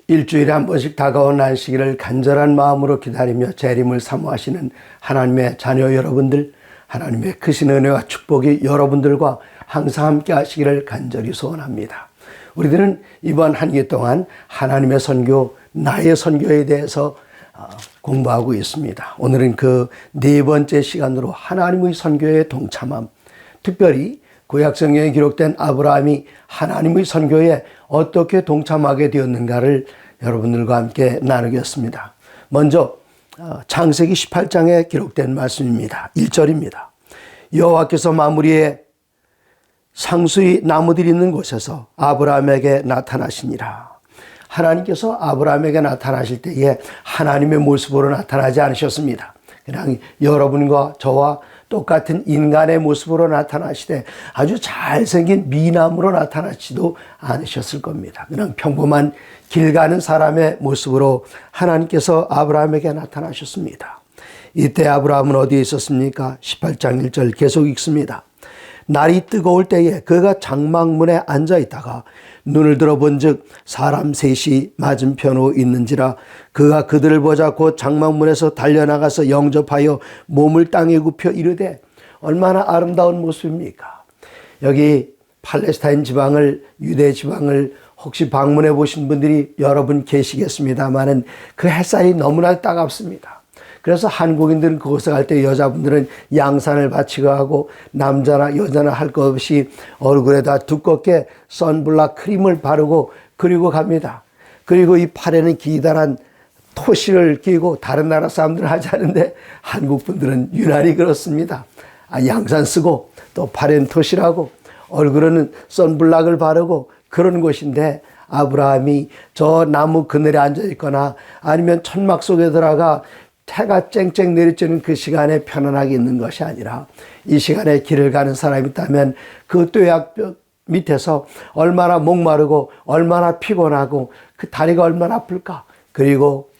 일주일에 한 번씩 다가온 안식일을 간절한 마음으로 기다리며 재림을 사모하시는 하나님의 자녀 여러분들, 하나님의 크신 은혜와 축복이 여러분들과 항상 함께 하시기를 간절히 소원합니다. 우리들은 이번 한 주 동안 하나님의 선교, 나의 선교에 대해서 공부하고 있습니다. 오늘은 그 네 번째 시간으로 하나님의 선교에 동참함, 특별히 구약성경에 기록된 아브라함이 하나님의 선교에 어떻게 동참하게 되었는가를 여러분들과 함께 나누겠습니다. 먼저 창세기 18장에 기록된 말씀입니다. 1절입니다. 여호와께서 마므리에 상수의 나무들이 있는 곳에서 아브라함에게 나타나시니라. 하나님께서 아브라함에게 나타나실 때에 하나님의 모습으로 나타나지 않으셨습니다. 그냥 여러분과 저와 똑같은 인간의 모습으로 나타나시되 아주 잘생긴 미남으로 나타나지도 않으셨을 겁니다. 그냥 평범한 길 가는 사람의 모습으로 하나님께서 아브라함에게 나타나셨습니다. 이때 아브라함은 어디에 있었습니까? 18장 1절 계속 읽습니다. 날이 뜨거울 때에 그가 장막문에 앉아 있다가 눈을 들어본 즉 사람 셋이 맞은편으로 있는지라 그가 그들을 보자 곧 장막문에서 달려나가서 영접하여 몸을 땅에 굽혀 이르되. 얼마나 아름다운 모습입니까? 여기 팔레스타인 지방을, 유대 지방을 혹시 방문해 보신 분들이 여러분 계시겠습니다만은 그 햇살이 너무나 따갑습니다. 그래서 한국인들은 그곳에 갈 때 여자분들은 양산을 받치고 하고 남자나 여자나 할 것 없이 얼굴에다 두껍게 선블락 크림을 바르고 그리고 갑니다. 그리고 이 팔에는 기다란 토시를 끼고 다른 나라 사람들은 하지 않은데 한국 분들은 유난히 그렇습니다. 양산 쓰고 또 팔에는 토시라고 얼굴에는 선블락을 바르고 그런 곳인데 아브라함이 저 나무 그늘에 앉아 있거나 아니면 천막 속에 들어가 해가 쨍쨍 내리쬐는 그 시간에 편안하게 있는 것이 아니라 이 시간에 길을 가는 사람이 있다면 그 뙤약볕 밑에서 얼마나 목마르고 얼마나 피곤하고 그 다리가 얼마나 아플까. 그리고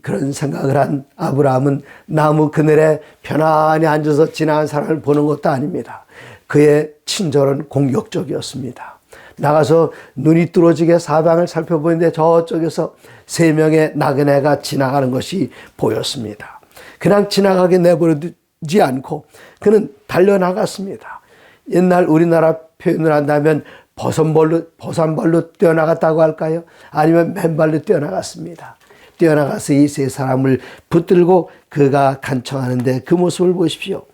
그런 생각을 한 아브라함은 나무 그늘에 편안히 앉아서 지나간 사람을 보는 것도 아닙니다. 그의 친절은 공격적이었습니다. 나가서 눈이 뚫어지게 사방을 살펴보는데 저쪽에서 3명의 나그네가 지나가는 것이 보였습니다. 그냥 지나가게 내버려두지 않고 그는 달려나갔습니다. 옛날 우리나라 표현을 한다면 버선발로 뛰어나갔다고 할까요? 아니면 맨발로 뛰어나갔습니다. 뛰어나가서 이 3사람을 붙들고 그가 간청하는데 그 모습을 보십시오.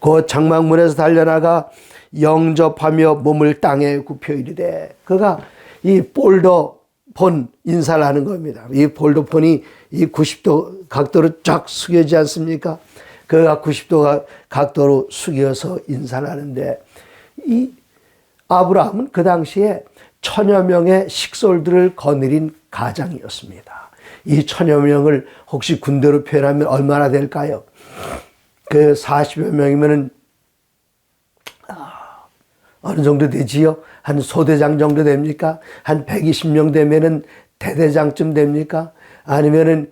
그 장막문에서 달려나가 영접하며 몸을 땅에 굽혀 이르되. 그가 이 폴더폰 인사를 하는 겁니다. 이 폴더폰이 이 90도 각도로 쫙 숙여지지 않습니까? 그가 90도 각도로 숙여서 인사를 하는데 이 아브라함은 그 당시에 1000여 명의 식솔들을 거느린 가장이었습니다. 이 1000여 명을 혹시 군대로 표현하면 얼마나 될까요? 그 40여 명이면은 어느 정도 되지요? 한 소대장 정도 됩니까? 한 120명 되면은 대대장쯤 됩니까? 아니면은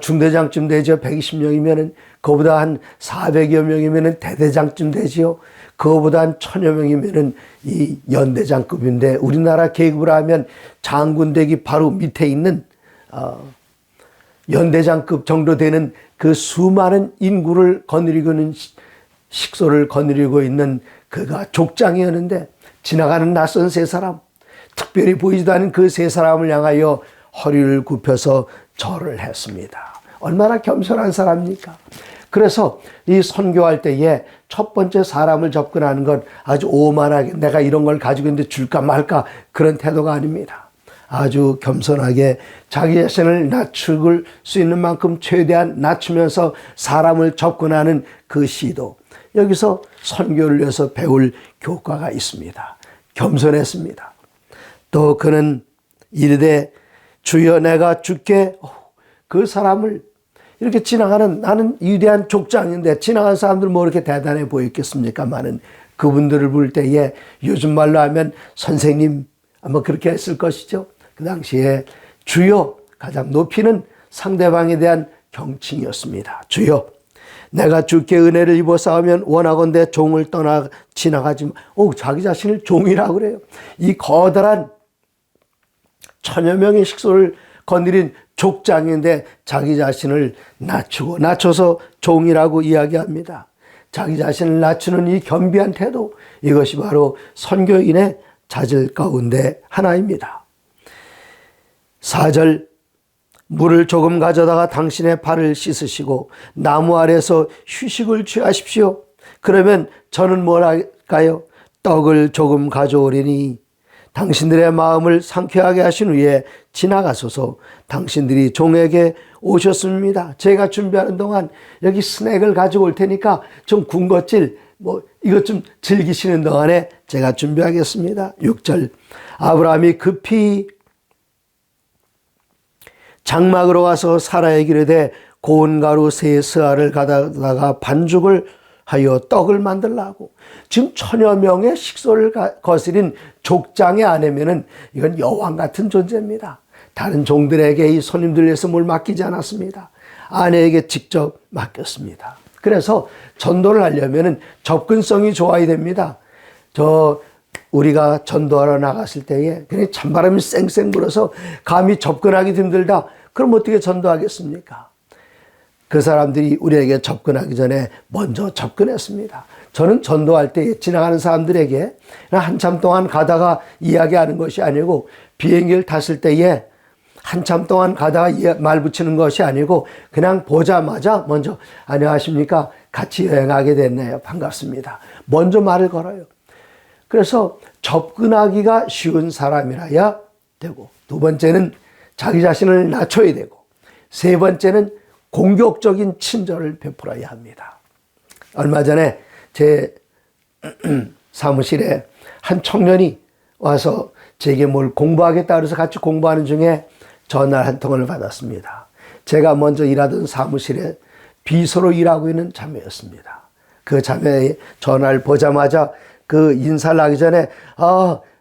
중대장쯤 되죠? 120명이면은 그거보다 한 400여 명이면은 대대장쯤 되지요? 그거보다 한 1000여 명이면은 이 연대장급인데 우리나라 계급으로 하면 장군 되기 바로 밑에 있는 연대장급 정도 되는 그 수많은 인구를 거느리고 있는 식소를 거느리고 있는 그가 족장이었는데 지나가는 낯선 3사람, 특별히 보이지도 않은 그 3사람을 향하여 허리를 굽혀서 절을 했습니다. 얼마나 겸손한 사람입니까? 그래서 이 선교할 때에 첫 번째 사람을 접근하는 건 아주 오만하게 내가 이런 걸 가지고 있는데 줄까 말까 그런 태도가 아닙니다. 아주 겸손하게 자기 자신을 낮출 수 있는 만큼 최대한 낮추면서 사람을 접근하는 그 시도. 여기서 선교를 위해서 배울 교과가 있습니다. 겸손했습니다. 또 그는 이르되 주여 내가 주께. 그 사람을 이렇게 지나가는, 나는 위대한 족장인데 지나가는 사람들 뭐 이렇게 대단해 보였겠습니까만은 그분들을 볼 때에 요즘 말로 하면 선생님 아마 그렇게 했을 것이죠. 그 당시에 주여 가장 높이는 상대방에 대한 경칭이었습니다. 주여 내가 주께 은혜를 입어 싸우면 원하건대 종을 떠나 지나가지 마. 자기 자신을 종이라고 그래요. 이 거대한 천여 명의 식소를 거느린 족장인데 자기 자신을 낮춰서 종이라고 이야기합니다. 자기 자신을 낮추는 이 겸비한 태도, 이것이 바로 선교인의 자질 가운데 하나입니다. 4절, 물을 조금 가져다가 당신의 발을 씻으시고 나무 아래서 휴식을 취하십시오. 그러면 저는 뭘 할까요? 떡을 조금 가져오리니 당신들의 마음을 상쾌하게 하신 후에 지나가소서. 당신들이 종에게 오셨습니다. 제가 준비하는 동안 여기 스낵을 가지고 올 테니까 좀 군것질 이것 좀 즐기시는 동안에 제가 준비하겠습니다. 6절, 아브라함이 급히 장막으로 가서 사라에게 이르되 고운 가루 세 스아를 가져다가 반죽을 하여 떡을 만들라고. 지금 천여 명의 식소를 거스린 족장의 아내면은 이건 여왕 같은 존재입니다. 다른 종들에게 이 손님들 위해서 뭘 맡기지 않았습니다. 아내에게 직접 맡겼습니다. 그래서 전도를 하려면은 접근성이 좋아야 됩니다. 우리가 전도하러 나갔을 때에 그냥 찬바람이 쌩쌩 불어서 감히 접근하기 힘들다. 그럼 어떻게 전도하겠습니까? 그 사람들이 우리에게 접근하기 전에 먼저 접근했습니다. 저는 전도할 때 지나가는 사람들에게 한참 동안 가다가 이야기하는 것이 아니고, 비행기를 탔을 때에 한참 동안 가다가 말 붙이는 것이 아니고 그냥 보자마자 먼저 안녕하십니까? 같이 여행하게 됐네요. 반갑습니다. 먼저 말을 걸어요. 그래서 접근하기가 쉬운 사람이라야 되고, 두 번째는 자기 자신을 낮춰야 되고, 세 번째는 공격적인 친절을 베풀어야 합니다. 얼마 전에 제 사무실에 한 청년이 와서 제게 뭘 공부하겠다 그래서 같이 공부하는 중에 전화 한 통을 받았습니다. 제가 먼저 일하던 사무실에 비서로 일하고 있는 자매였습니다. 그 자매의 전화를 보자마자 그 인사를 하기 전에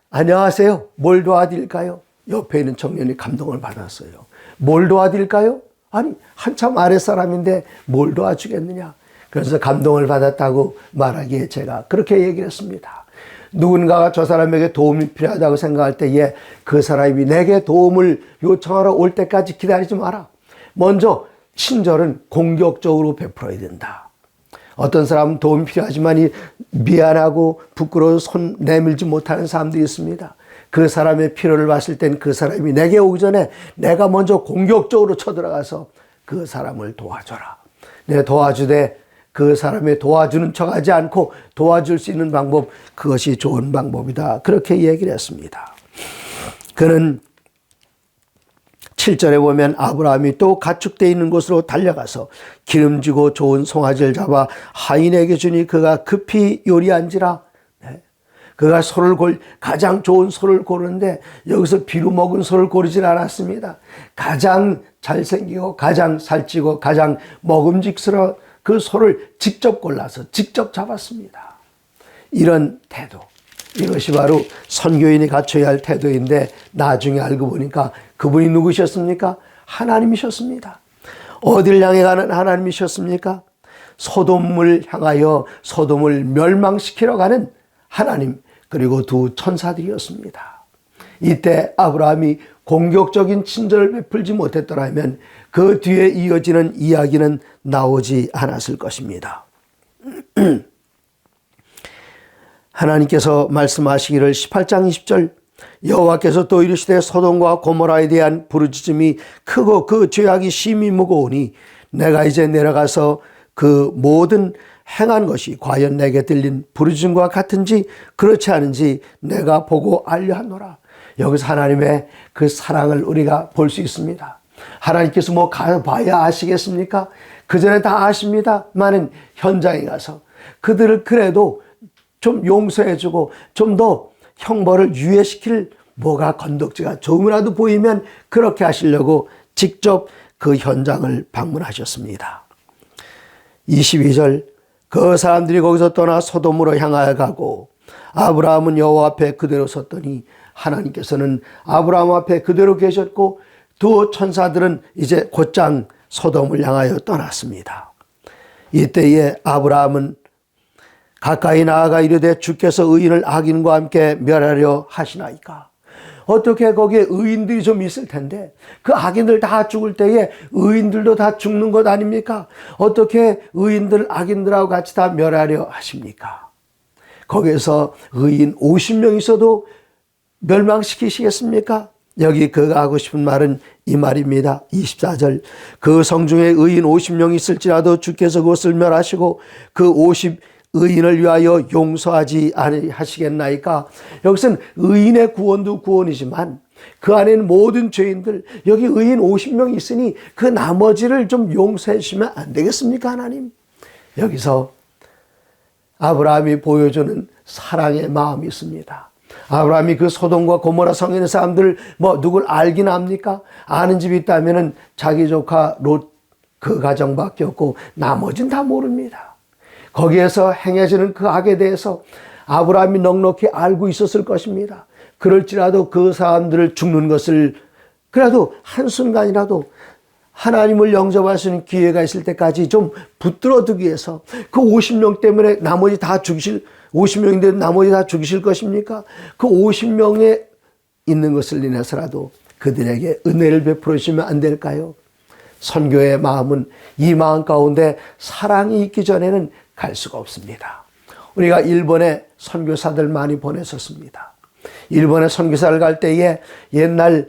안녕하세요. 뭘 도와드릴까요? 옆에 있는 청년이 감동을 받았어요. 뭘 도와드릴까요? 아니 한참 아랫사람인데 뭘 도와주겠느냐. 그래서 감동을 받았다고 말하기에 제가 그렇게 얘기를 했습니다. 누군가가 저 사람에게 도움이 필요하다고 생각할 때에 그 사람이 내게 도움을 요청하러 올 때까지 기다리지 마라. 먼저 친절은 공격적으로 베풀어야 된다. 어떤 사람은 도움이 필요하지만 미안하고 부끄러워서 손 내밀지 못하는 사람들이 있습니다. 그 사람의 필요를 봤을 땐 그 사람이 내게 오기 전에 내가 먼저 공격적으로 쳐들어가서 그 사람을 도와줘라. 내가 도와주되 그 사람의 도와주는 척하지 않고 도와줄 수 있는 방법, 그것이 좋은 방법이다. 그렇게 얘기를 했습니다. 그는 7절에 보면 아브라함이 또 가축되어 있는 곳으로 달려가서 기름지고 좋은 송아지를 잡아 하인에게 주니 그가 급히 요리한지라. 그가 가장 좋은 소를 고르는데 여기서 비루 먹은 소를 고르진 않았습니다. 가장 잘생기고 가장 살찌고 가장 먹음직스러운 그 소를 직접 골라서 직접 잡았습니다. 이런 태도, 이것이 바로 선교인이 갖춰야 할 태도인데 나중에 알고 보니까 그분이 누구셨습니까? 하나님이셨습니다. 어딜 향해 가는 하나님이셨습니까? 소돔을 향하여 소돔을 멸망시키러 가는 하나님, 그리고 두 천사들이었습니다. 이때 아브라함이 공격적인 친절을 베풀지 못했더라면 그 뒤에 이어지는 이야기는 나오지 않았을 것입니다. 하나님께서 말씀하시기를 18장 20절, 여호와께서 또 이르시되 소돔과 고모라에 대한 부르짖음이 크고 그 죄악이 심히 무거우니 내가 이제 내려가서 그 모든 행한 것이 과연 내게 들린 부르짖음과 같은지 그렇지 않은지 내가 보고 알려하노라. 여기서 하나님의 그 사랑을 우리가 볼 수 있습니다. 하나님께서 뭐 가봐야 아시겠습니까? 그 전에 다 아십니다만은 현장에 가서 그들을 그래도 좀 용서해주고 좀 더 형벌을 유예시킬 뭐가 건덕지가 조금이라도 보이면 그렇게 하시려고 직접 그 현장을 방문하셨습니다. 22절, 그 사람들이 거기서 떠나 소돔으로 향하여 가고 아브라함은 여호와 앞에 그대로 섰더니 하나님께서는 아브라함 앞에 그대로 계셨고 두 천사들은 이제 곧장 소돔을 향하여 떠났습니다. 이때에 아브라함은 가까이 나아가 이르되 주께서 의인을 악인과 함께 멸하려 하시나이까. 어떻게 거기에 의인들이 좀 있을 텐데 그 악인들 다 죽을 때에 의인들도 다 죽는 것 아닙니까? 어떻게 의인들 악인들하고 같이 다 멸하려 하십니까? 거기에서 의인 50명 있어도 멸망시키시겠습니까? 여기 그가 하고 싶은 말은 이 말입니다. 24절 그 성중에 의인 50명 있을지라도 주께서 그것을 멸하시고 그 50 의인을 위하여 용서하지 아니하시겠나이까? 여기서는 의인의 구원도 구원이지만 그 안에는 모든 죄인들, 여기 의인 50명이 있으니 그 나머지를 좀 용서해 주시면 안 되겠습니까, 하나님? 여기서 아브라함이 보여주는 사랑의 마음이 있습니다. 아브라함이 그 소돔과 고모라 성에 있는 사람들 누굴 알긴 합니까? 아는 집이 있다면은 자기 조카 롯 그 가정밖에 없고 나머지는 다 모릅니다. 거기에서 행해지는 그 악에 대해서 아브라함이 넉넉히 알고 있었을 것입니다. 그럴지라도 그 사람들을 죽는 것을 그래도 한순간이라도 하나님을 영접할 수 있는 기회가 있을 때까지 좀 붙들어두기 위해서 그 50명 때문에 나머지 다 죽이실 50명인데 나머지 다 죽이실 것입니까? 그 50명에 있는 것을 인해서라도 그들에게 은혜를 베풀어 주시면 안 될까요? 선교의 마음은 이 마음 가운데 사랑이 있기 전에는 갈 수가 없습니다. 우리가 일본에 선교사들 많이 보냈었습니다. 일본에 선교사를 갈 때에 옛날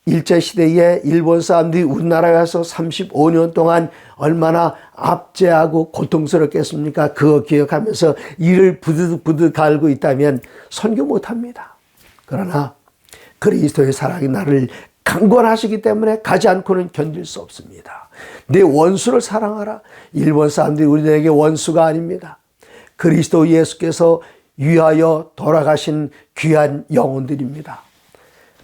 일제시대에 일본 사람들이 우리나라에 와서 35년 동안 얼마나 압제하고 고통스럽겠습니까? 그거 기억하면서 이를 부득부득 갈고 있다면 선교 못합니다. 그러나 그리스도의 사랑이 나를 강권하시기 때문에 가지 않고는 견딜 수 없습니다. 내 원수를 사랑하라. 일본 사람들이 우리에게 원수가 아닙니다. 그리스도 예수께서 위하여 돌아가신 귀한 영혼들입니다.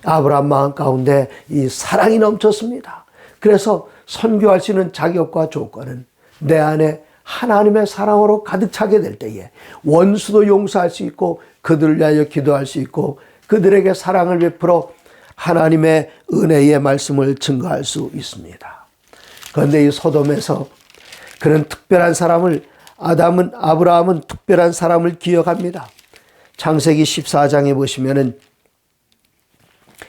아브라함 마음 가운데 이 사랑이 넘쳤습니다. 그래서 선교할 수 있는 자격과 조건은 내 안에 하나님의 사랑으로 가득 차게 될 때에 원수도 용서할 수 있고 그들을 위하여 기도할 수 있고 그들에게 사랑을 베풀어 하나님의 은혜의 말씀을 증거할 수 있습니다. 그런데 이 소돔에서 그런 특별한 사람을 아브라함은 특별한 사람을 기억합니다. 창세기 14장에 보시면은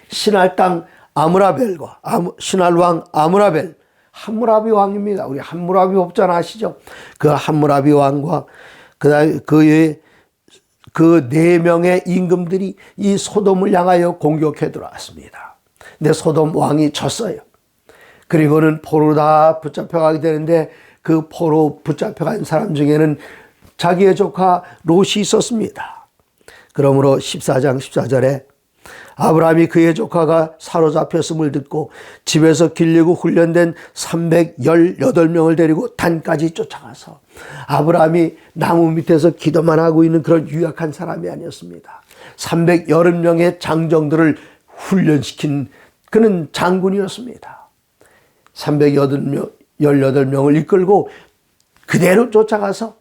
신할 땅 아므라벨과 신할 왕 아므라벨, 함무라비 왕입니다. 우리 함무라비 법전 아시죠? 그 함무라비 왕과 그다음에 그 4명의 임금들이 이 소돔을 향하여 공격해 들어왔습니다. 근데 소돔 왕이 졌어요. 그리고는 포로 다 붙잡혀가게 되는데 그 포로 붙잡혀간 사람 중에는 자기의 조카 롯이 있었습니다. 그러므로 14장 14절에 아브라함이 그의 조카가 사로잡혔음을 듣고 집에서 길리고 훈련된 318명을 데리고 단까지 쫓아가서 아브라함이 나무 밑에서 기도만 하고 있는 그런 유약한 사람이 아니었습니다. 380명의 장정들을 훈련시킨 그는 장군이었습니다. 318명을 이끌고 그대로 쫓아가서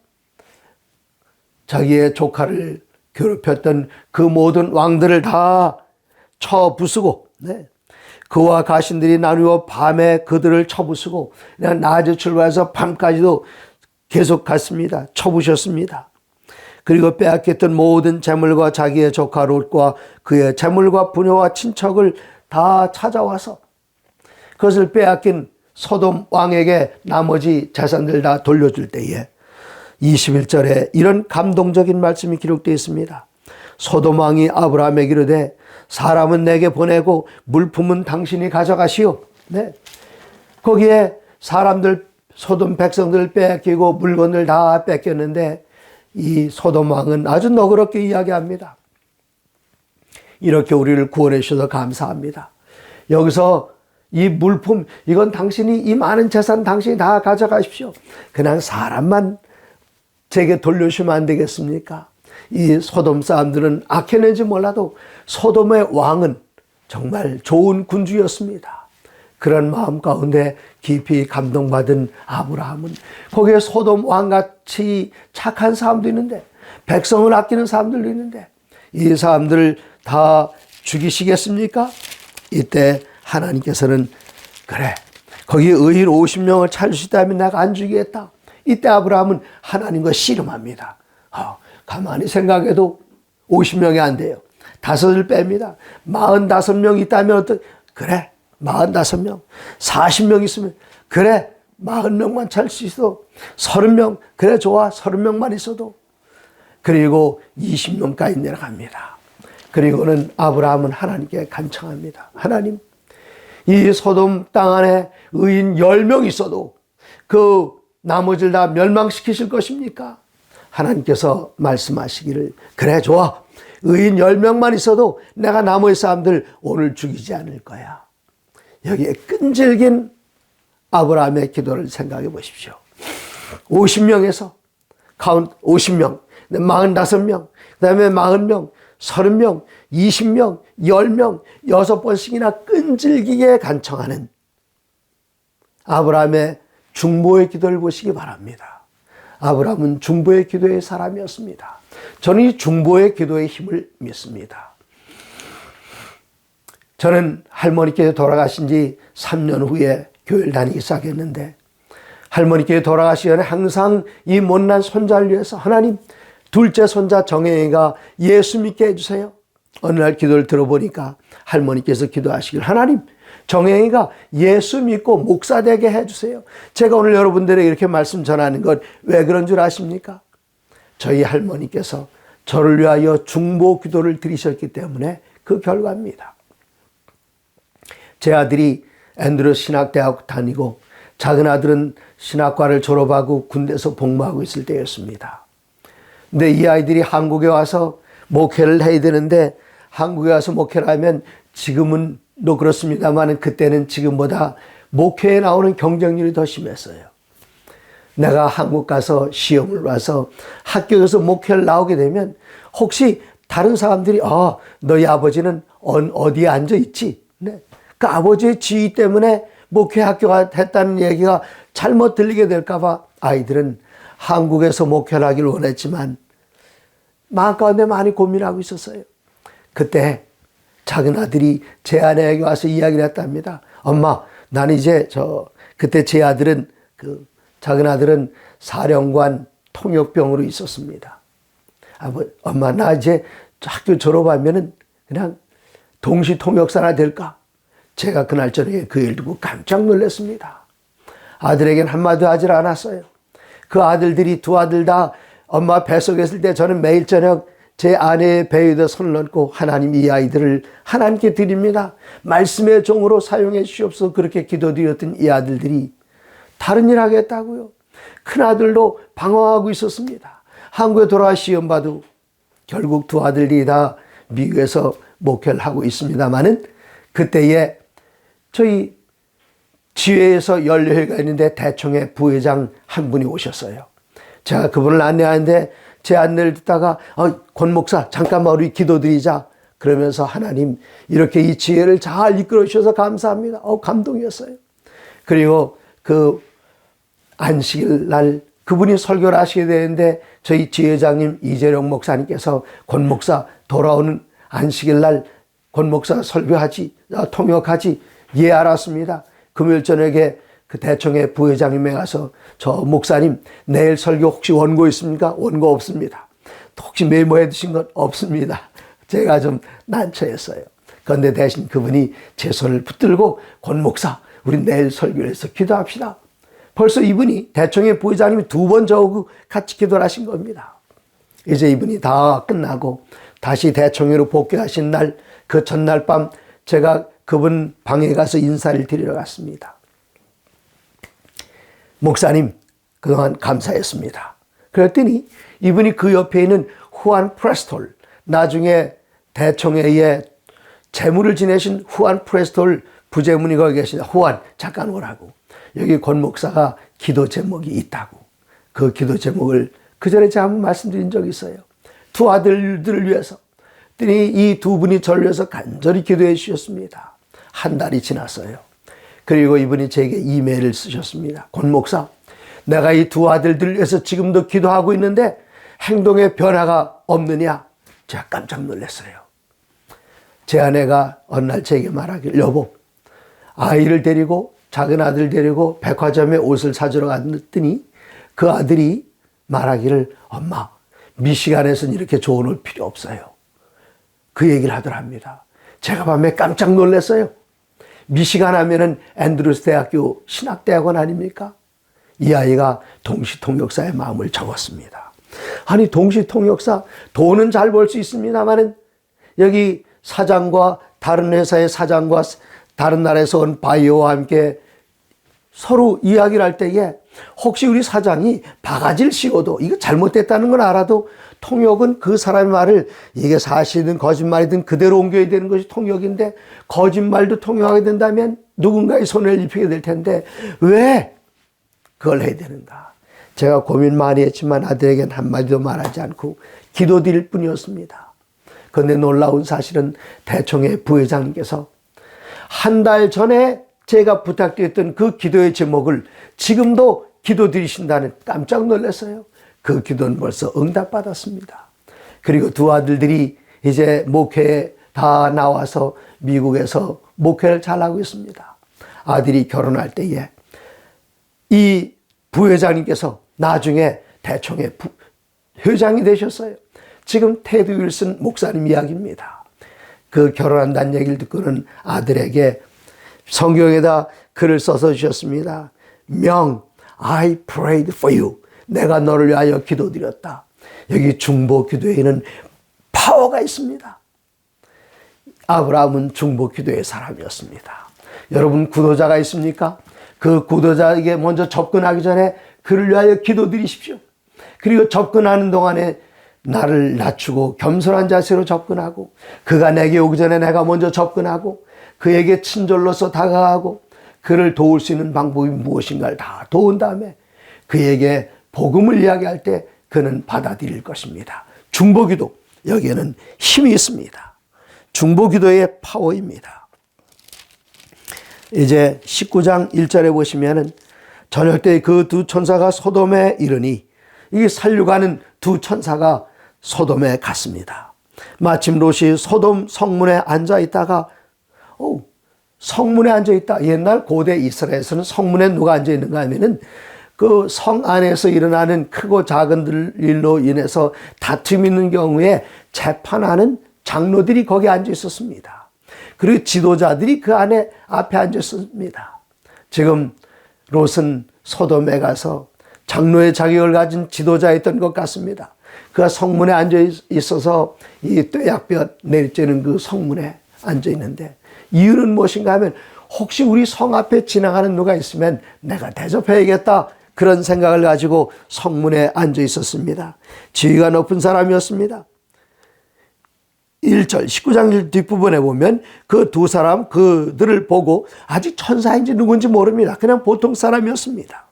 자기의 조카를 괴롭혔던 그 모든 왕들을 다 쳐부수고 그와 가신들이 나누어 밤에 그들을 쳐부수고 그냥 낮에 출발해서 밤까지도 계속 갔습니다. 쳐부셨습니다. 그리고 빼앗겼던 모든 재물과 자기의 조카 롯과 그의 재물과 부녀와 친척을 다 찾아와서 그것을 빼앗긴 소돔 왕에게 나머지 재산들 다 돌려줄 때에 21절에 이런 감동적인 말씀이 기록되어 있습니다. 소돔 왕이 아브라함에게 이르되 사람은 내게 보내고 물품은 당신이 가져가시오. 거기에 사람들 소돔 백성들 빼앗기고 물건을 다 뺏겼는데 이 소돔 왕은 아주 너그럽게 이야기합니다. 이렇게 우리를 구원해 주셔서 감사합니다. 여기서 이 물품 이건 당신이 이 많은 재산 당신이 다 가져가십시오. 그냥 사람만 제게 돌려주시면 안 되겠습니까? 이 소돔 사람들은 악해낸지 몰라도 소돔의 왕은 정말 좋은 군주였습니다. 그런 마음 가운데 깊이 감동받은 아브라함은 거기에 소돔 왕같이 착한 사람도 있는데 백성을 아끼는 사람들도 있는데 이 사람들을 다 죽이시겠습니까? 이때 하나님께서는 그래 거기 의인 50명을 찾으시다면 내가 안 죽이겠다. 이때 아브라함은 하나님과 씨름합니다. 가만히 생각해도 50명이 안 돼요. 5을 뺍니다. 45명 있다면 그래 45명. 40명 있으면 그래 40명만 찰 수 있어. 30명 그래 좋아 30명만 있어도. 그리고 20명까지 내려갑니다. 그리고는 아브라함은 하나님께 간청합니다. 하나님, 이 소돔 땅 안에 의인 10명 있어도 그 나머지를 다 멸망시키실 것입니까? 하나님께서 말씀하시기를 그래 좋아 의인 10명만 있어도 내가 나머지 사람들 오늘 죽이지 않을 거야. 여기에 끈질긴 아브라함의 기도를 생각해 보십시오. 50명에서 50명, 45명, 그 다음에 40명, 30명, 20명, 10명, 6번씩이나 끈질기게 간청하는 아브라함의 중보의 기도를 보시기 바랍니다. 아브라함은 중보의 기도의 사람이었습니다. 저는 이 중보의 기도의 힘을 믿습니다. 저는 할머니께서 돌아가신 지 3년 후에 교회를 다니기 시작했는데 할머니께 돌아가시기 전에 항상 이 못난 손자를 위해서 하나님 둘째 손자 정혜이가 예수 믿게 해주세요. 어느 날 기도를 들어보니까 할머니께서 기도하시길 하나님 정혜이가 예수 믿고 목사 되게 해주세요. 제가 오늘 여러분들에게 이렇게 말씀 전하는 건 왜 그런 줄 아십니까? 저희 할머니께서 저를 위하여 중보 기도를 드리셨기 때문에 그 결과입니다. 제 아들이 앤드루 신학대학 다니고 작은 아들은 신학과를 졸업하고 군대에서 복무하고 있을 때였습니다. 근데 이 아이들이 한국에 와서 목회를 해야 되는데 한국에 와서 목회를 하면 지금은 또 그렇습니다만 그때는 지금보다 목회에 나오는 경쟁률이 더 심했어요. 내가 한국 가서 시험을 와서 학교에서 목회를 나오게 되면 혹시 다른 사람들이 너희 아버지는 어디에 앉아 있지? 네. 그 아버지의 지위 때문에 목회 학교가 됐다는 얘기가 잘못 들리게 될까 봐 아이들은 한국에서 목회를 하길 원했지만 마음 가운데 많이 고민하고 있었어요. 그때 작은 아들이 제 아내에게 와서 이야기를 했답니다. 엄마, 난 이제 그때 제 아들은 작은 아들은 사령관 통역병으로 있었습니다. 엄마, 나 이제 학교 졸업하면은 그냥 동시 통역사나 될까? 제가 그날 저녁에 그 일 듣고 깜짝 놀랐습니다. 아들에겐 한마디도 하질 않았어요. 그 아들들이 두 아들 다 엄마 뱃속에 있을 때 저는 매일 저녁 제 아내의 배에다 손을 얹고 하나님 이 아이들을 하나님께 드립니다. 말씀의 종으로 사용해 주시옵소서 그렇게 기도드렸던 이 아들들이 다른 일 하겠다고요. 큰아들도 방황하고 있었습니다. 한국에 돌아와 시험 봐도 결국 두 아들이 다 미국에서 목회를 하고 있습니다만은 그때에 저희 지회에서 연례회가 있는데 대청회 부회장 한 분이 오셨어요. 제가 그분을 안내하는데 제 안내를 듣다가 권 목사 잠깐만 우리 기도드리자 그러면서 하나님 이렇게 이 지혜를 잘 이끌어 주셔서 감사합니다. 감동이었어요. 그리고 그 안식일 날 그분이 설교를 하시게 되는데 저희 지회장님 이재룡 목사님께서 권 목사 돌아오는 안식일 날 권 목사 설교하지 통역하지 예 알았습니다. 금요일 저녁에 그 대청회 부회장님에 가서 저 목사님 내일 설교 혹시 원고 있습니까? 원고 없습니다. 혹시 메모해 두신 건 없습니다. 제가 좀 난처했어요. 그런데 대신 그분이 제 손을 붙들고 권 목사 우리 내일 설교를 해서 기도합시다. 벌써 이분이 대청회 부회장님이 2번 저하고 같이 기도를 하신 겁니다. 이제 이분이 다 끝나고 다시 대청회로 복귀하신 날 그 전날 밤 제가 그분 방에 가서 인사를 드리러 갔습니다. 목사님 그동안 감사했습니다. 그랬더니 이분이 그 옆에 있는 후안 프레스톨 나중에 대청회에 재무를 지내신 후안 프레스톨 부재문이 거기 계시다. 후안 잠깐 오라고. 여기 권 목사가 기도 제목이 있다고. 그 기도 제목을 그전에 제가 한번 말씀드린 적이 있어요. 두 아들들을 위해서. 그랬더니 이 두 분이 저를 위해서 간절히 기도해 주셨습니다. 한 달이 지났어요. 그리고 이분이 제게 이메일을 쓰셨습니다. 권 목사, 내가 이 두 아들들을 위해서 지금도 기도하고 있는데 행동에 변화가 없느냐? 제가 깜짝 놀랐어요. 제 아내가 어느 날 제게 말하길 여보, 아이를 데리고 작은 아들 데리고 백화점에 옷을 사주러 갔더니 그 아들이 말하기를 엄마, 미시간에서는 이렇게 좋은 옷 필요 없어요. 그 얘기를 하더랍니다. 제가 밤에 깜짝 놀랐어요. 미시간 하면은 앤드루스 대학교 신학대학원 아닙니까? 이 아이가 동시통역사의 마음을 적었습니다. 아니, 동시통역사, 돈은 잘 벌 수 있습니다만은 여기 사장과 다른 회사의 사장과 다른 나라에서 온 바이오와 함께 서로 이야기를 할 때에 혹시 우리 사장이 바가지를 씌워도 이거 잘못됐다는 건 알아도 통역은 그 사람의 말을 이게 사실이든 거짓말이든 그대로 옮겨야 되는 것이 통역인데 거짓말도 통역하게 된다면 누군가의 손해를 입히게 될 텐데 왜 그걸 해야 되는가. 제가 고민 많이 했지만 아들에게는 한마디도 말하지 않고 기도드릴 뿐이었습니다. 그런데 놀라운 사실은 대총회 부회장님께서 한 달 전에 제가 부탁드렸던 그 기도의 제목을 지금도 기도드리신다는 깜짝 놀랐어요. 그 기도는 벌써 응답받았습니다. 그리고 두 아들들이 이제 목회에 다 나와서 미국에서 목회를 잘하고 있습니다. 아들이 결혼할 때에 이 부회장님께서 나중에 대총회 회장이 되셨어요. 지금 테드 윌슨 목사님 이야기입니다. 그 결혼한다는 얘기를 듣고는 아들에게 성경에다 글을 써서 주셨습니다. 명, I prayed for you. 내가 너를 위하여 기도드렸다. 여기 중보 기도에는 파워가 있습니다. 아브라함은 중보 기도의 사람이었습니다. 여러분 구도자가 있습니까? 그 구도자에게 먼저 접근하기 전에 그를 위하여 기도드리십시오. 그리고 접근하는 동안에 나를 낮추고 겸손한 자세로 접근하고 그가 내게 오기 전에 내가 먼저 접근하고 그에게 친절로서 다가가고 그를 도울 수 있는 방법이 무엇인가를 다 도운 다음에 그에게 복음을 이야기할 때 그는 받아들일 것입니다. 중보기도, 여기에는 힘이 있습니다. 중보기도의 파워입니다. 이제 19장 1절에 보시면은 저녁 때 그 두 천사가 소돔에 이르니 이게 살려가는 두 천사가 소돔에 갔습니다. 마침 롯이 소돔 성문에 앉아 있다가 성문에 앉아 있다. 옛날 고대 이스라엘에서는 성문에 누가 앉아 있는가 하면은 그 성 안에서 일어나는 크고 작은 일로 인해서 다툼이 있는 경우에 재판하는 장로들이 거기 앉아 있었습니다. 그리고 지도자들이 그 안에 앞에 앉아 있었습니다. 지금 롯은 소돔에 가서 장로의 자격을 가진 지도자였던 것 같습니다. 그가 성문에 앉아 있어서 이 뙤약볕 내리쬐는 그 성문에 앉아 있는데 이유는 무엇인가 하면 혹시 우리 성 앞에 지나가는 누가 있으면 내가 대접해야겠다 그런 생각을 가지고 성문에 앉아 있었습니다. 지위가 높은 사람이었습니다. 1절 19장 1 뒷부분에 보면 그 두 사람 그들을 보고 아직 천사인지 누군지 모릅니다. 그냥 보통 사람이었습니다.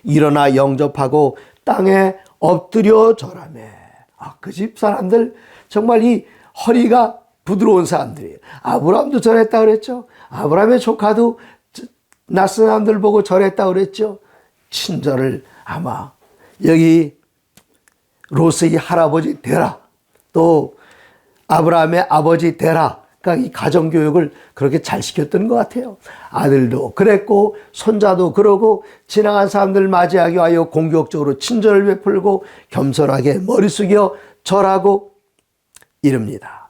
일어나 영접하고 땅에 엎드려 절하매. 그 집 사람들 정말 이 허리가 부드러운 사람들이에요. 아브라함도 절했다 그랬죠. 아브라함의 조카도 낯선 사람들 보고 절했다 그랬죠. 친절을 아마 여기 롯의 할아버지 데라 또 아브라함의 아버지 데라 그러니까 이 가정교육을 그렇게 잘 시켰던 것 같아요. 아들도 그랬고 손자도 그러고 지나간 사람들 맞이하기 위하여 공격적으로 친절을 베풀고 겸손하게 머리 숙여 절하고 이릅니다.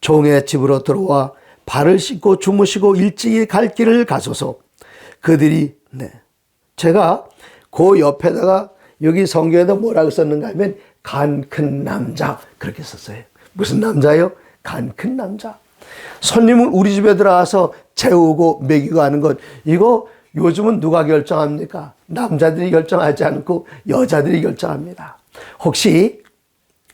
종의 집으로 들어와 발을 씻고 주무시고 일찍이 갈 길을 가소서. 그들이 제가 그 옆에다가 여기 성경에다 뭐라고 썼는가 하면 간 큰 남자 그렇게 썼어요. 무슨 남자요? 간 큰 남자. 손님을 우리 집에 들어와서 재우고 먹이고 하는 것 이거 요즘은 누가 결정합니까? 남자들이 결정하지 않고 여자들이 결정합니다. 혹시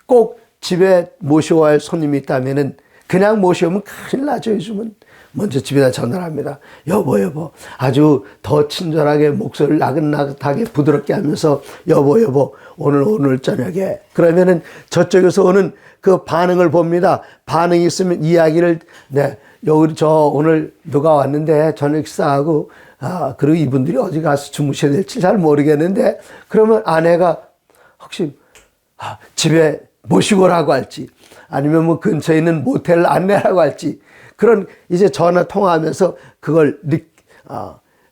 꼭 집에 모셔야 할 손님이 있다면은 그냥 모셔오면 큰일 나죠. 요즘은 먼저 집에다 전화를 합니다. 여보 아주 더 친절하게 목소리를 나긋나긋하게 부드럽게 하면서 여보 오늘 저녁에 그러면은 저쪽에서 오는 그 반응을 봅니다. 반응이 있으면 이야기를 여기 저 오늘 누가 왔는데 저녁 식사하고 그리고 이분들이 어디 가서 주무셔야 될지 잘 모르겠는데 그러면 아내가 혹시 집에 모시고 오라고 할지 아니면 뭐 근처에 있는 모텔 안내라고 할지 그런 이제 전화 통화하면서 그걸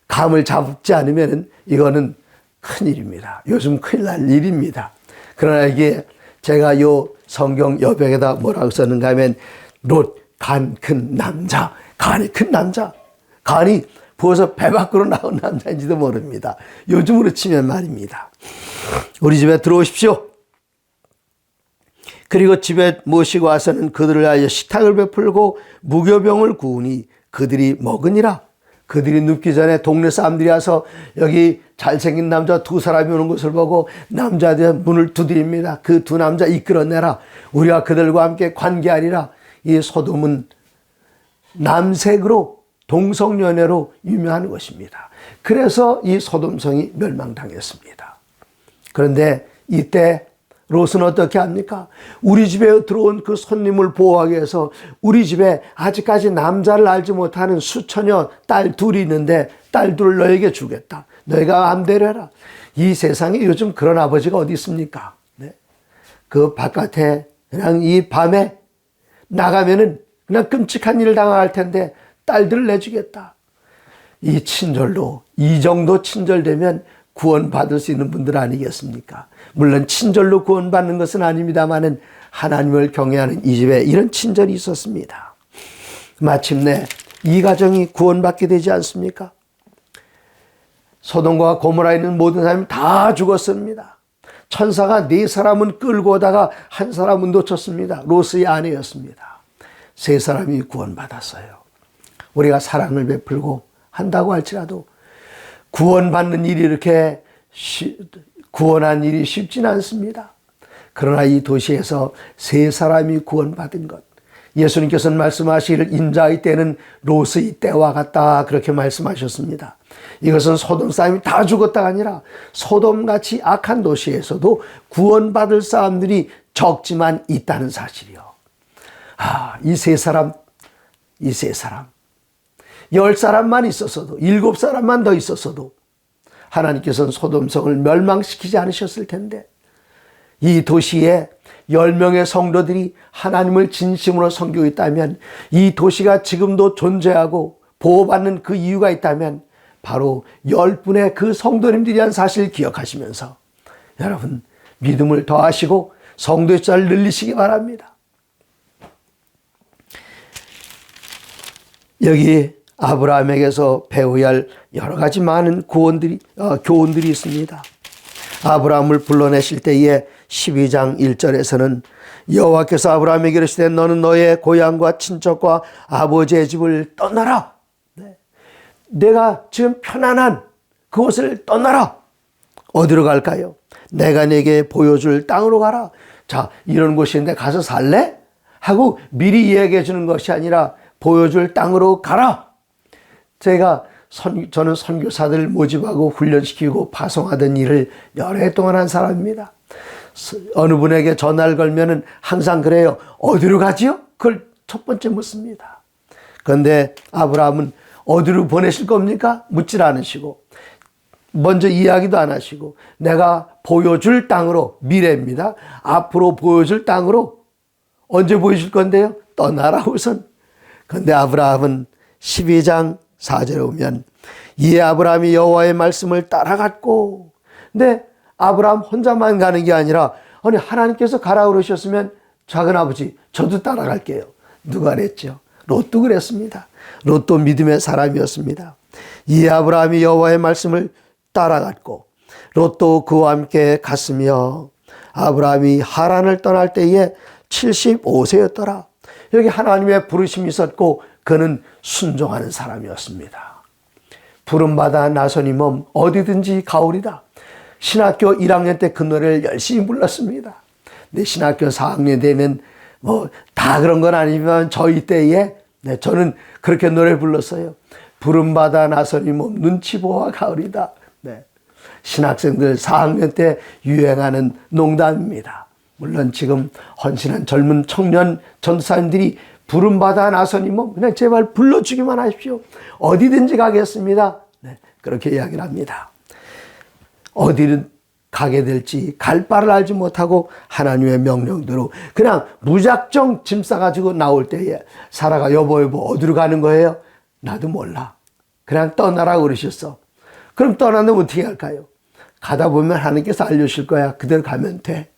감을 잡지 않으면 이거는 큰일입니다. 요즘 큰일 날 일입니다. 그러나 이게 제가 요 성경 여백에다 뭐라고 썼는가 하면 롯, 간 큰 남자, 간이 큰 남자, 간이 부어서 배 밖으로 나온 남자인지도 모릅니다. 요즘으로 치면 말입니다. 우리 집에 들어오십시오. 그리고 집에 모시고 와서는 그들을 위하여 식탁을 베풀고 무교병을 구우니 그들이 먹으니라. 그들이 눕기 전에 동네 사람들이 와서 여기 잘생긴 남자 두 사람이 오는 것을 보고 남자들 문을 두드립니다. 그 두 남자 이끌어내라. 우리가 그들과 함께 관계하리라. 이 소돔은 남색으로 동성연애로 유명한 것입니다. 그래서 이 소돔성이 멸망당했습니다. 그런데 이때 롯은 어떻게 합니까? 우리 집에 들어온 그 손님을 보호하기 위해서 우리 집에 아직까지 남자를 알지 못하는 수처녀 딸 둘이 있는데 딸 둘을 너에게 주겠다. 너희가 마음대로 해라. 이 세상에 요즘 그런 아버지가 어디 있습니까? 네. 그 바깥에 그냥 이 밤에 나가면은 그냥 끔찍한 일을 당할 텐데 딸들을 내주겠다. 이 친절도 이 정도 친절되면 구원받을 수 있는 분들 아니겠습니까? 물론 친절로 구원받는 것은 아닙니다만은 하나님을 경외하는 이 집에 이런 친절이 있었습니다. 마침내 이 가정이 구원받게 되지 않습니까? 소돔과 고모라에 있는 모든 사람이 다 죽었습니다. 천사가 4사람은 끌고 오다가 한 사람은 놓쳤습니다. 롯의 아내였습니다. 3사람이 구원받았어요. 우리가 사랑을 베풀고 한다고 할지라도 구원받는 일이 이렇게 구원한 일이 쉽진 않습니다. 그러나 이 도시에서 3사람이 구원받은 것, 예수님께서는 말씀하시기를 인자의 때는 롯의 때와 같다 그렇게 말씀하셨습니다. 이것은 소돔 사람이 다 죽었다가 아니라 소돔같이 악한 도시에서도 구원받을 사람들이 적지만 있다는 사실이요. 이 세 사람 10사람만 있었어도 7사람만 더 있었어도 하나님께서는 소돔성을 멸망시키지 않으셨을 텐데 이 도시에 10명의 성도들이 하나님을 진심으로 섬기고 있다면 이 도시가 지금도 존재하고 보호받는 그 이유가 있다면 바로 10분의 그 성도님들이란 사실을 기억하시면서 여러분 믿음을 더하시고 성도의 숫자를 늘리시기 바랍니다. 여기 아브라함에게서 배워야 할 여러 가지 많은 교훈들이 있습니다. 아브라함을 불러내실 때에 12장 1절에서는 여호와께서 아브라함에게 이르시되 너는 너의 고향과 친척과 아버지의 집을 떠나라. 내가 지금 편안한 그곳을 떠나라. 어디로 갈까요? 내가 네게 보여줄 땅으로 가라. 자, 이런 곳인데 가서 살래? 하고 미리 이야기해 주는 것이 아니라 보여줄 땅으로 가라. 저는 선교사들 모집하고 훈련시키고 파송하던 일을 여러 해 동안 한 사람입니다. 어느 분에게 전화를 걸면은 항상 그래요. 어디로 가지요? 그걸 첫 번째 묻습니다. 그런데 아브라함은 어디로 보내실 겁니까? 묻질 않으시고 먼저 이야기도 안 하시고 내가 보여줄 땅으로, 미래입니다. 앞으로 보여줄 땅으로 언제 보여줄 건데요? 떠나라 우선. 그런데 아브라함은 12장 4절에 오면 이에 아브라함이 여호와의 말씀을 따라갔고, 근데 아브라함 혼자만 가는 게 아니라 아니 하나님께서 가라 그러셨으면 작은아버지 저도 따라갈게요. 누가 그랬죠? 롯도 그랬습니다. 롯도 믿음의 사람이었습니다. 이에 아브라함이 여호와의 말씀을 따라갔고 롯도 그와 함께 갔으며 아브라함이 하란을 떠날 때에 75세였더라. 여기 하나님의 부르심이 있었고 그는 순종하는 사람이었습니다. 부름받아 나서니 몸 어디든지 가오리다. 신학교 1학년 때 그 노래를 열심히 불렀습니다. 근데 신학교 4학년 되면 다 그런 건 아니지만 저희 때에 저는 그렇게 노래를 불렀어요. 부름받아 나서니 몸 눈치 보아 가오리다. 신학생들 4학년 때 유행하는 농담입니다. 물론 지금 헌신한 젊은 청년 전도사님들이 부름받아 나서니 그냥 제발 불러주기만 하십시오. 어디든지 가겠습니다. 그렇게 이야기를 합니다. 어디를 가게 될지 갈 바를 알지 못하고 하나님의 명령대로 그냥 무작정 짐 싸가지고 나올 때에 사라가 여보 어디로 가는 거예요? 나도 몰라. 그냥 떠나라 그러셨어. 그럼 떠나면 어떻게 할까요? 가다 보면 하나님께서 알려주실 거야. 그대로 가면 돼.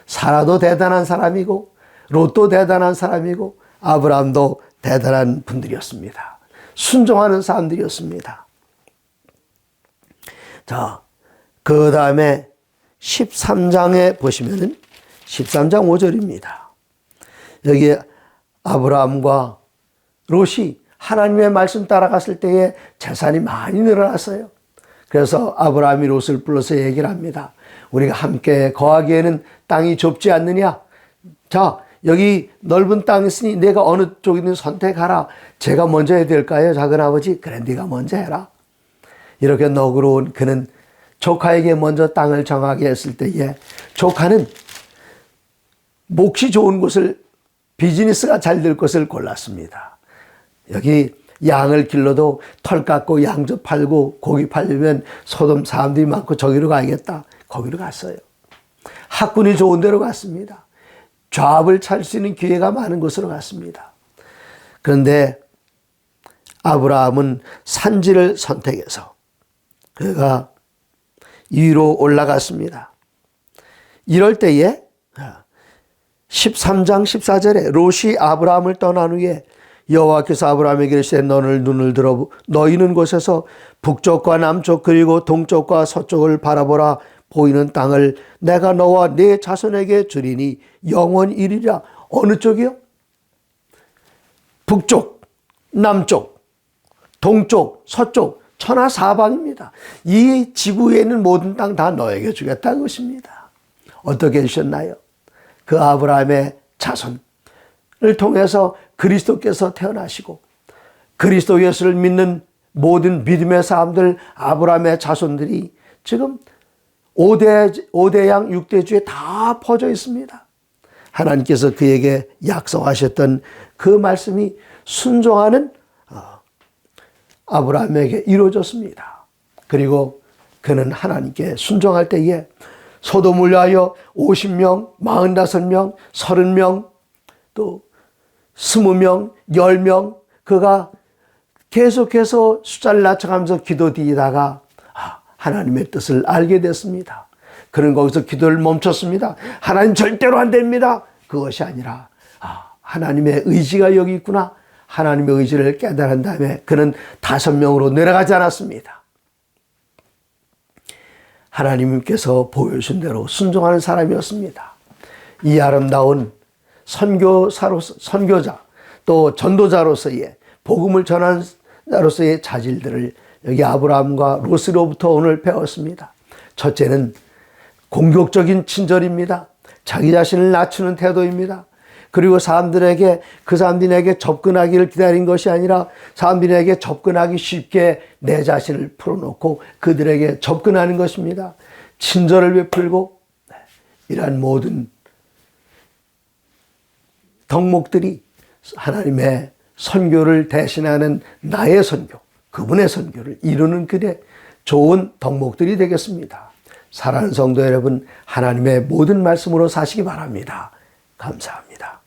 사라도 대단한 사람이고 롯도 대단한 사람이고 아브라함도 대단한 분들이었습니다. 순종하는 사람들이었습니다. 자, 그 다음에 13장에 보시면은 13장 5절입니다. 여기 아브라함과 롯이 하나님의 말씀 따라갔을 때에 재산이 많이 늘어났어요. 그래서 아브라함이 롯을 불러서 얘기를 합니다. 우리가 함께 거하기에는 땅이 좁지 않느냐? 자, 여기 넓은 땅이 있으니 내가 어느 쪽이든 선택하라. 제가 먼저 해야 될까요, 작은 아버지? 그래, 네가 먼저 해라. 이렇게 너그러운 그는 조카에게 먼저 땅을 정하게 했을 때에 조카는 몫이 좋은 곳을, 비즈니스가 잘 될 것을 골랐습니다. 여기 양을 길러도 털 깎고 양젓 팔고 고기 팔려면 소돔 사람들이 많고 저기로 가야겠다. 거기로 갔어요. 학군이 좋은 데로 갔습니다. 좌합을 찾을 수 있는 기회가 많은 곳으로 갔습니다. 그런데 아브라함은 산지를 선택해서 그가 위로 올라갔습니다. 이럴 때에 13장 14절에 롯이 아브라함을 떠난 후에 여호와께서 아브라함에게 이르시되 너는 눈을 들어 너희는 곳에서 북쪽과 남쪽 그리고 동쪽과 서쪽을 바라보라. 보이는 땅을 내가 너와 네 자손에게 주리니 영원히 이르리라. 어느 쪽이요? 북쪽, 남쪽, 동쪽, 서쪽, 천하사방입니다. 이 지구에 있는 모든 땅 다 너에게 주겠다는 것입니다. 어떻게 해주셨나요? 그 아브라함의 자손을 통해서 그리스도께서 태어나시고 그리스도 예수를 믿는 모든 믿음의 사람들, 아브라함의 자손들이 지금 5대 양 6대 주에 다 퍼져 있습니다. 하나님께서 그에게 약속하셨던 그 말씀이 순종하는 아브라함에게 이루어졌습니다. 그리고 그는 하나님께 순종할 때에 소돔을 위하여 50명, 45명, 30명, 또 20명, 10명, 그가 계속해서 숫자를 낮춰가면서 기도드리다가 하나님의 뜻을 알게 됐습니다. 그는 거기서 기도를 멈췄습니다. 하나님 절대로 안 됩니다. 그것이 아니라 하나님의 의지가 여기 있구나. 하나님의 의지를 깨달은 다음에 그는 5명으로 내려가지 않았습니다. 하나님께서 보여주신 대로 순종하는 사람이었습니다. 이 아름다운 선교자 또 전도자로서의 복음을 전하는 자로서의 자질들을 여기 아브라함과 롯으로부터 오늘 배웠습니다. 첫째는 공격적인 친절입니다. 자기 자신을 낮추는 태도입니다. 그리고 그 사람들에게 접근하기를 기다린 것이 아니라 사람들에게 접근하기 쉽게 내 자신을 풀어놓고 그들에게 접근하는 것입니다. 친절을 베풀고 이러한 모든 덕목들이 하나님의 선교를 대신하는 나의 선교, 그분의 선교를 이루는 그의 좋은 덕목들이 되겠습니다. 사랑하는 성도 여러분, 하나님의 모든 말씀으로 사시기 바랍니다. 감사합니다.